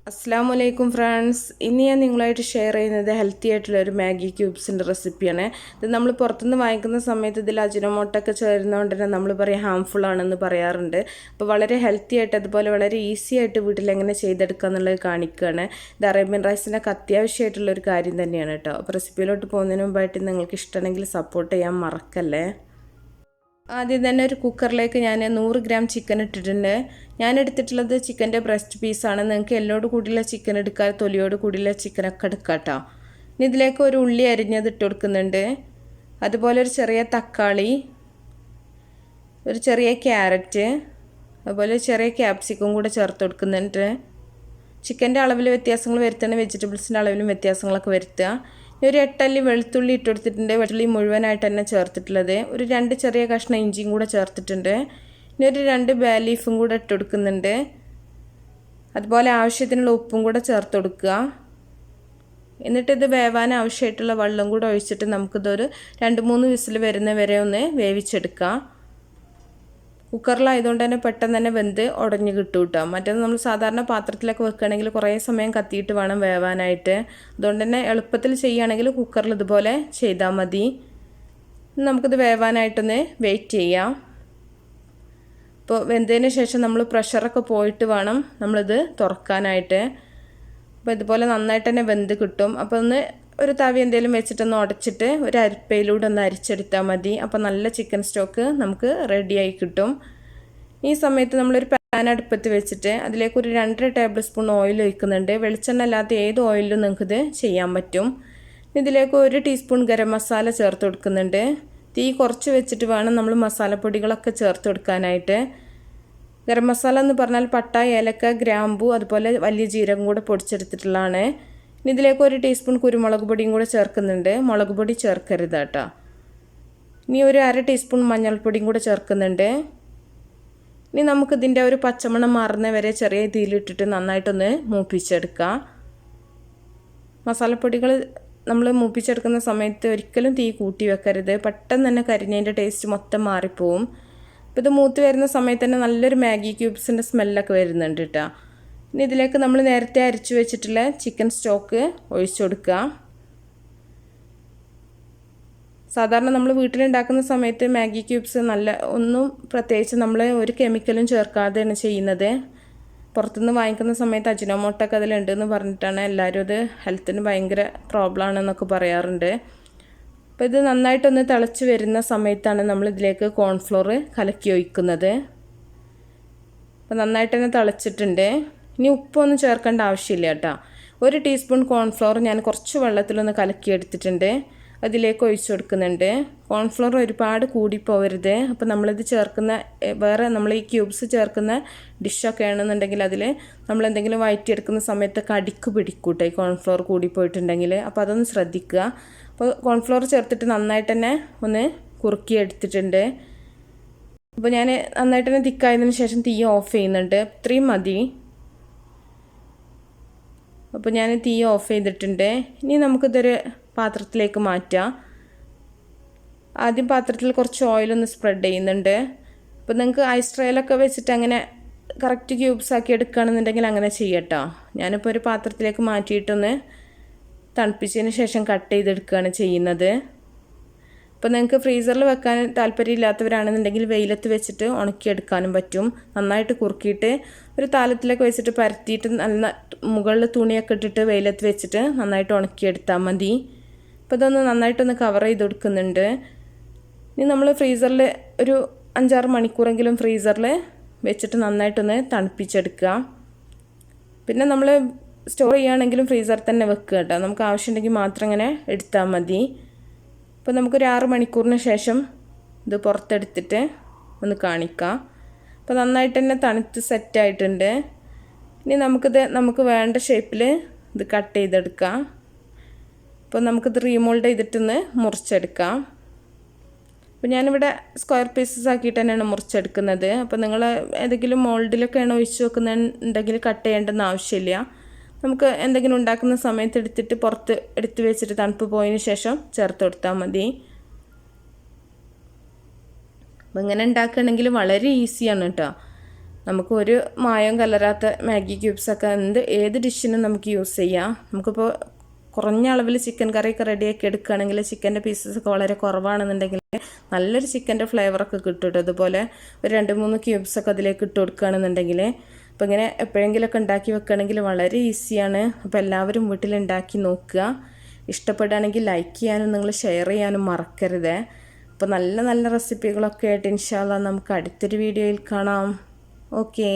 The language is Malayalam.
അസ്സലാമലൈക്കും ഫ്രണ്ട്സ്. ഇന്ന് ഞാൻ നിങ്ങളായിട്ട് ഷെയർ ചെയ്യുന്നത് ഹെൽത്തി ആയിട്ടുള്ള ഒരു മാഗി ക്യൂബ്സിൻ്റെ റെസിപ്പിയാണ്. ഇത് നമ്മൾ പുറത്തുനിന്ന് വാങ്ങിക്കുന്ന സമയത്ത് ഇതിൽ അജിനോമോട്ടൊക്കെ ചേരുന്നതുകൊണ്ട് തന്നെ നമ്മൾ പറയും ഹാംഫുൾ ആണെന്ന് പറയാറുണ്ട്. അപ്പോൾ വളരെ ഹെൽത്തി ആയിട്ട് അതുപോലെ വളരെ ഈസി ആയിട്ട് വീട്ടിൽ എങ്ങനെ ചെയ്തെടുക്കുക എന്നുള്ളത് കാണിക്കുകയാണ്. ഇത് അറേബ്യൻ റൈസിനൊക്കെ അത്യാവശ്യമായിട്ടുള്ള ഒരു കാര്യം തന്നെയാണ് കേട്ടോ. അപ്പോൾ റെസിപ്പിയിലോട്ട് പോകുന്നതിന് മുമ്പായിട്ട് നിങ്ങൾക്ക് ഇഷ്ടമാണെങ്കിൽ സപ്പോർട്ട് ചെയ്യാൻ മറക്കല്ലേ. ആദ്യം തന്നെ ഒരു കുക്കറിലേക്ക് ഞാൻ 100 ഗ്രാം ചിക്കൻ ഇട്ടിട്ടുണ്ട്. ഞാൻ എടുത്തിട്ടുള്ളത് ചിക്കൻ്റെ ബ്രസ്റ്റ് പീസാണ്. നിങ്ങൾക്ക് എല്ലോട് കൂടിയുള്ള ചിക്കൻ എടുക്കാം, തൊലിയോട് കൂടിയുള്ള ചിക്കനൊക്കെ എടുക്കാം കേട്ടോ. ഇനി ഇതിലേക്ക് ഒരു ഉള്ളി അരിഞ്ഞത് ഇട്ട് കൊടുക്കുന്നുണ്ട്. അതുപോലെ ഒരു ചെറിയ തക്കാളി, ഒരു ചെറിയ ക്യാരറ്റ്, അതുപോലെ ചെറിയ ക്യാപ്സിക്കം കൂടെ ചേർത്ത് കൊടുക്കുന്നുണ്ട്. ചിക്കൻ്റെ അളവിൽ വ്യത്യാസങ്ങൾ വരുത്തണം, വെജിറ്റബിൾസിൻ്റെ അളവിലും വ്യത്യാസങ്ങളൊക്കെ വരുത്തുക. ഒരു 8 അല്ലി വെളുത്തുള്ളി ഇട്ട് കൊടുത്തിട്ടുണ്ട്. വെളുത്തുള്ളി മുഴുവനായിട്ട് തന്നെ ചേർത്തിട്ടുള്ളത്. ഒരു 2 ചെറിയ കഷ്ണം ഇഞ്ചിയും കൂടെ ചേർത്തിട്ടുണ്ട്. ഇനി ഒരു 2 ബേ ലീഫും കൂടെ ഇട്ട് കൊടുക്കുന്നുണ്ട്. അതുപോലെ ആവശ്യത്തിനുള്ള ഉപ്പും കൂടെ ചേർത്ത് കൊടുക്കുക. എന്നിട്ടിത് വേവാൻ ആവശ്യമായിട്ടുള്ള വെള്ളം കൂടെ ഒഴിച്ചിട്ട് നമുക്കിതൊരു 2-3 വിസിൽ വരുന്ന വരെ ഒന്ന് വേവിച്ചെടുക്കാം. കുക്കറിലായതുകൊണ്ട് തന്നെ പെട്ടെന്ന് തന്നെ വെന്ത് ഉടഞ്ഞ് കിട്ടും കേട്ടോ. മറ്റേത് നമ്മൾ സാധാരണ പാത്രത്തിലൊക്കെ വെക്കുകയാണെങ്കിൽ കുറേ സമയം കത്തിയിട്ട് വേണം വേവാനായിട്ട്. അതുകൊണ്ട് തന്നെ എളുപ്പത്തിൽ ചെയ്യുകയാണെങ്കിൽ കുക്കറിൽ ഇതുപോലെ ചെയ്താൽ മതി. നമുക്കിത് വേവാനായിട്ടൊന്ന് വെയിറ്റ് ചെയ്യാം. ഇപ്പോൾ വെന്തതിന് ശേഷം നമ്മൾ പ്രഷറൊക്കെ പോയിട്ട് വേണം നമ്മളിത് തുറക്കാനായിട്ട്. അപ്പോൾ ഇതുപോലെ നന്നായിട്ട് തന്നെ വെന്ത് കിട്ടും. അപ്പോൾ ഒന്ന് ഒരു തവി എന്തെങ്കിലും വെച്ചിട്ടൊന്ന് ഉടച്ചിട്ട് ഒരു അരിപ്പയിലൂടെ ഒന്ന് അരിച്ചെടുത്താൽ മതി. അപ്പോൾ നല്ല ചിക്കൻ സ്റ്റോക്ക് നമുക്ക് റെഡിയായി കിട്ടും. ഈ സമയത്ത് നമ്മളൊരു പാൻ അടുപ്പത്ത് വെച്ചിട്ട് അതിലേക്ക് ഒരു 2.5 ടേബിൾ സ്പൂൺ ഓയിൽ ഒഴിക്കുന്നുണ്ട്. വെളിച്ചെണ്ണ അല്ലാത്ത ഏത് ഓയിലും നിങ്ങൾക്കിത് ചെയ്യാൻ പറ്റും. ഇതിലേക്ക് 1 ടീസ്പൂൺ ഗരം മസാല ചേർത്ത് കൊടുക്കുന്നുണ്ട്. തീ കുറച്ച് വെച്ചിട്ട് വേണം നമ്മൾ മസാലപ്പൊടികളൊക്കെ ചേർത്ത് കൊടുക്കാനായിട്ട്. ഗരം മസാല എന്ന് പറഞ്ഞാൽ പട്ട, ഏലക്ക, ഗ്രാമ്പു, അതുപോലെ വലിയ ജീരകം കൂടെ പൊടിച്ചെടുത്തിട്ടുള്ളതാണ്. ഇതിലേക്ക് 1 ടീസ്പൂൺ കുരുമുളക് പൊടിയും കൂടെ ചേർക്കുന്നുണ്ട്. മുളക് പൊടി ചേർക്കരുത് കേട്ടോ. ഇനി ഒരു 1/2 ടീസ്പൂൺ മഞ്ഞൾപ്പൊടിയും കൂടെ ചേർക്കുന്നുണ്ട്. ഇനി നമുക്കിതിൻ്റെ ഒരു പച്ചമണം മാറുന്ന വരെ ചെറിയ തീയിലിട്ടിട്ട് നന്നായിട്ടൊന്ന് മൂപ്പിച്ചെടുക്കാം. മസാലപ്പൊടികൾ നമ്മൾ മൂപ്പിച്ചെടുക്കുന്ന സമയത്ത് ഒരിക്കലും തീ കൂട്ടി വെക്കരുത്. പെട്ടെന്ന് തന്നെ കരിഞ്ഞതിൻ്റെ ടേസ്റ്റ് മൊത്തം മാറിപ്പോവും. അപ്പോൾ ഇത് മൂത്ത് വരുന്ന സമയത്ത് തന്നെ നല്ലൊരു മാഗി ക്യൂബ്സിൻ്റെ സ്മെല്ലൊക്കെ വരുന്നുണ്ട് കേട്ടോ. ഇനി ഇതിലേക്ക് നമ്മൾ നേരത്തെ അരിച്ചു വെച്ചിട്ടുള്ള ചിക്കൻ സ്റ്റോക്ക് ഒഴിച്ചു കൊടുക്കുക. സാധാരണ നമ്മൾ വീട്ടിലുണ്ടാക്കുന്ന സമയത്ത് മാഗി ക്യൂബ്സ് ഒന്നും പ്രത്യേകിച്ച് നമ്മൾ ഒരു കെമിക്കലും ചേർക്കാതെയാണ് ചെയ്യുന്നത്. പുറത്തുനിന്ന് വാങ്ങിക്കുന്ന സമയത്ത് അജിനോമോട്ടൊക്കെ അതിലുണ്ടെന്ന് പറഞ്ഞിട്ടാണ് എല്ലാവരും ഇത് ഹെൽത്തിന് ഭയങ്കര പ്രോബ്ലമാണെന്നൊക്കെ പറയാറുണ്ട്. അപ്പോൾ ഇത് നന്നായിട്ടൊന്ന് തിളച്ച് വരുന്ന സമയത്താണ് നമ്മൾ ഇതിലേക്ക് കോൺഫ്ലോർ കലക്കി ഒഴിക്കുന്നത്. അപ്പോൾ നന്നായിട്ട് തന്നെ തിളച്ചിട്ടുണ്ട്. ഇനി ഉപ്പൊന്നും ചേർക്കേണ്ട ആവശ്യമില്ല കേട്ടോ. 1 ടീസ്പൂൺ കോൺഫ്ലോർ ഞാൻ കുറച്ച് വെള്ളത്തിലൊന്ന് കലക്കി എടുത്തിട്ടുണ്ട്. അതിലേക്ക് ഒഴിച്ചു കൊടുക്കുന്നുണ്ട്. കോൺഫ്ലോർ ഒരുപാട് കൂടിപ്പോവരുത്. അപ്പോൾ നമ്മളിത് ചേർക്കുന്ന വേറെ നമ്മൾ ഈ ക്യൂബ്സ് ചേർക്കുന്ന ഡിഷൊക്കെ ആണെന്നുണ്ടെങ്കിൽ അതിൽ നമ്മളെന്തെങ്കിലും വഴറ്റിയെടുക്കുന്ന സമയത്ത് കടിക്ക് പിടിക്കൂട്ടെ ഈ കോൺഫ്ലോർ കൂടിപ്പോയിട്ടുണ്ടെങ്കിൽ. അപ്പോൾ അതൊന്ന് ശ്രദ്ധിക്കുക. അപ്പോൾ കോൺഫ്ലോർ ചേർത്തിട്ട് നന്നായിട്ട് തന്നെ ഒന്ന് കുറുക്കി എടുത്തിട്ടുണ്ട്. അപ്പോൾ ഞാൻ നന്നായിട്ട് തന്നെ തിക്കായതിനു ശേഷം തീ ഓഫ് ചെയ്യുന്നുണ്ട്. ഇത്രയും മതി. അപ്പോൾ ഞാൻ തീ ഓഫ് ചെയ്തിട്ടുണ്ട്. ഇനി നമുക്കിതൊരു പാത്രത്തിലേക്ക് മാറ്റാം. ആദ്യം പാത്രത്തിൽ കുറച്ച് ഓയിലൊന്ന് സ്പ്രെഡ് ചെയ്യുന്നുണ്ട്. അപ്പോൾ നിങ്ങൾക്ക് ഐസ് ട്രേയിലൊക്കെ വെച്ചിട്ട് അങ്ങനെ കറക്റ്റ് ക്യൂബ്സ് ആക്കി എടുക്കുകയാണെന്നുണ്ടെങ്കിൽ അങ്ങനെ ചെയ്യട്ടോ. ഞാനിപ്പോൾ ഒരു പാത്രത്തിലേക്ക് മാറ്റിയിട്ടൊന്ന് തണുപ്പിച്ചതിന് ശേഷം കട്ട് ചെയ്തെടുക്കുകയാണ് ചെയ്യുന്നത്. അപ്പോൾ നിങ്ങൾക്ക് ഫ്രീസറിൽ വെക്കാൻ താല്പര്യമില്ലാത്തവരാണെന്നുണ്ടെങ്കിൽ വെയിലത്ത് വെച്ചിട്ട് ഉണക്കിയെടുക്കാനും പറ്റും. നന്നായിട്ട് കുറുക്കിയിട്ട് ഒരു താലത്തിലൊക്കെ വെച്ചിട്ട് പരത്തിയിട്ട് നല്ല മുകളിൽ തുണിയൊക്കെ ഇട്ടിട്ട് വെയിലത്ത് വെച്ചിട്ട് നന്നായിട്ട് ഉണക്കിയെടുത്താൽ മതി. അപ്പോൾ ഇതൊന്ന് നന്നായിട്ടൊന്ന് കവർ ചെയ്ത് കൊടുക്കുന്നുണ്ട്. ഇനി നമ്മൾ ഫ്രീസറിൽ ഒരു 5-6 മണിക്കൂറെങ്കിലും ഫ്രീസറിൽ വെച്ചിട്ട് നന്നായിട്ടൊന്ന് തണുപ്പിച്ചെടുക്കുക. പിന്നെ നമ്മൾ സ്റ്റോർ ചെയ്യുകയാണെങ്കിലും ഫ്രീസറിൽ തന്നെ വെക്കുക കേട്ടോ. നമുക്ക് ആവശ്യമുണ്ടെങ്കിൽ മാത്രം ഇങ്ങനെ എടുത്താൽ മതി. അപ്പോൾ നമുക്കൊരു 6 മണിക്കൂറിന് ശേഷം ഇത് പുറത്തെടുത്തിട്ട് ഒന്ന് കാണിക്കാം. അപ്പോൾ നന്നായിട്ട് തന്നെ തണുത്ത് സെറ്റായിട്ടുണ്ട്. ഇനി നമുക്ക് വേണ്ട ഷേപ്പിൽ ഇത് കട്ട് ചെയ്തെടുക്കാം. അപ്പോൾ നമുക്കിത് റീമോൾഡ് ചെയ്തിട്ടൊന്ന് മുറിച്ചെടുക്കാം. അപ്പോൾ ഞാനിവിടെ സ്ക്വയർ പീസസ് ആക്കിയിട്ട് തന്നെയാണ് മുറിച്ചെടുക്കുന്നത്. അപ്പോൾ നിങ്ങൾ ഏതെങ്കിലും മോൾഡിലൊക്കെയാണ് ഒഴിച്ച് വെക്കുന്നുണ്ടെങ്കിൽ കട്ട് ചെയ്യേണ്ടെന്ന് ആവശ്യമില്ല. നമുക്ക് എന്തെങ്കിലും ഉണ്ടാക്കുന്ന സമയത്ത് എടുത്തിട്ട് പുറത്ത് എടുത്ത് വെച്ചിട്ട് തണുപ്പ് പോയതിന് ശേഷം ചേർത്ത് കൊടുത്താൽ മതി. അപ്പോൾ ഇങ്ങനെ ഉണ്ടാക്കുകയാണെങ്കിൽ വളരെ ഈസിയാണ് കേട്ടോ. നമുക്ക് ഒരു മായം കലരാത്ത മാഗി ക്യൂബ്സൊക്കെ ഏത് ഡിഷിനും നമുക്ക് യൂസ് ചെയ്യാം. നമുക്കിപ്പോൾ കുറഞ്ഞ അളവിൽ ചിക്കൻ കറിയൊക്കെ റെഡിയാക്കി എടുക്കുകയാണെങ്കിൽ ചിക്കൻ്റെ പീസസൊക്കെ വളരെ കുറവാണെന്നുണ്ടെങ്കിൽ നല്ലൊരു ചിക്കൻ്റെ ഫ്ലേവറൊക്കെ കിട്ടും. അതുപോലെ ഒരു 2-3 ക്യൂബ്സൊക്കെ അതിലേക്ക് ഇട്ട് കൊടുക്കുകയാണെന്നുണ്ടെങ്കിൽ അപ്പോൾ ഇങ്ങനെ എപ്പോഴെങ്കിലുമൊക്കെ ഉണ്ടാക്കി വെക്കുകയാണെങ്കിൽ വളരെ ഈസിയാണ്. അപ്പോൾ എല്ലാവരും വീട്ടിലുണ്ടാക്കി നോക്കുക. ഇഷ്ടപ്പെടുകയാണെങ്കിൽ ലൈക്ക് ചെയ്യാനും നിങ്ങൾ ഷെയർ ചെയ്യാനും മറക്കരുത്. അപ്പോൾ നല്ല നല്ല റെസിപ്പികളൊക്കെ ആയിട്ട് ഇൻഷാ അല്ലാഹ് നമുക്ക് അടുത്തൊരു വീഡിയോയിൽ കാണാം. ഓക്കേ.